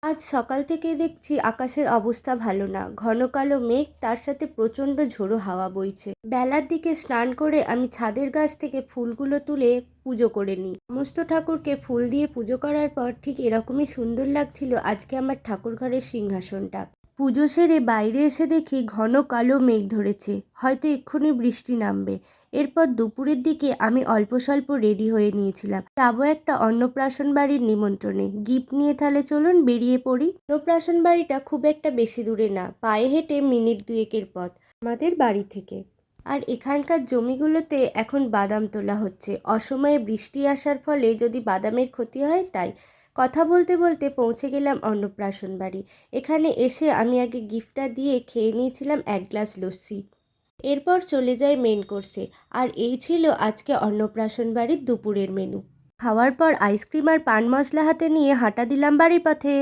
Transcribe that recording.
আজ সকাল থেকেই দেখছি আকাশের অবস্থা ভালো না। ঘন কালো মেঘ, তার সাথে প্রচণ্ড ঝোড়ো হাওয়া বইছে। বেলার দিকে স্নান করে আমি ছাদের গাছ থেকে ফুলগুলো তুলে পুজো করে নিই। সমস্ত ঠাকুরকে ফুল দিয়ে পুজো করার পর ঠিক এরকমই সুন্দর লাগছিল আজকে আমার ঠাকুর ঘরের সিংহাসনটা। পুজো সেরে বাইরে এসে দেখি ঘন কালো মেঘ ধরেছে, হয়তো এক্ষুনি বৃষ্টি নামবে। এরপর দুপুরের দিকে আমি অল্প স্বল্প রেডি হয়ে নিয়েছিলাম, যাবো একটা অন্নপ্রাশন বাড়ির নিমন্ত্রণে। গিফট নিয়ে তাহলে চলুন বেরিয়ে পড়ি। অন্নপ্রাশন বাড়িটা খুব একটা বেশি দূরে না, পায়ে হেঁটে মিনিট দুয়েকের পথ আমাদের বাড়ি থেকে। আর এখানকার জমিগুলোতে এখন বাদাম তোলা হচ্ছে। অসময়ে বৃষ্টি আসার ফলে যদি বাদামের ক্ষতি হয় তাই। কথা বলতে বলতে পৌঁছে গেলাম অন্নপ্রাশন বাড়ি। এখানে এসে আমি আগে গিফটটা দিয়ে খেয়ে নিয়েছিলাম এক গ্লাস লস্যি। এরপর চলে যাই মেন কোর্সে। আর এই ছিল আজকে অন্নপ্রাশন বাড়ির দুপুরের মেনু। খাওয়ার পর আইসক্রিম আর পান মশলা হাতে নিয়ে হাঁটা দিলাম বাড়ির পথে।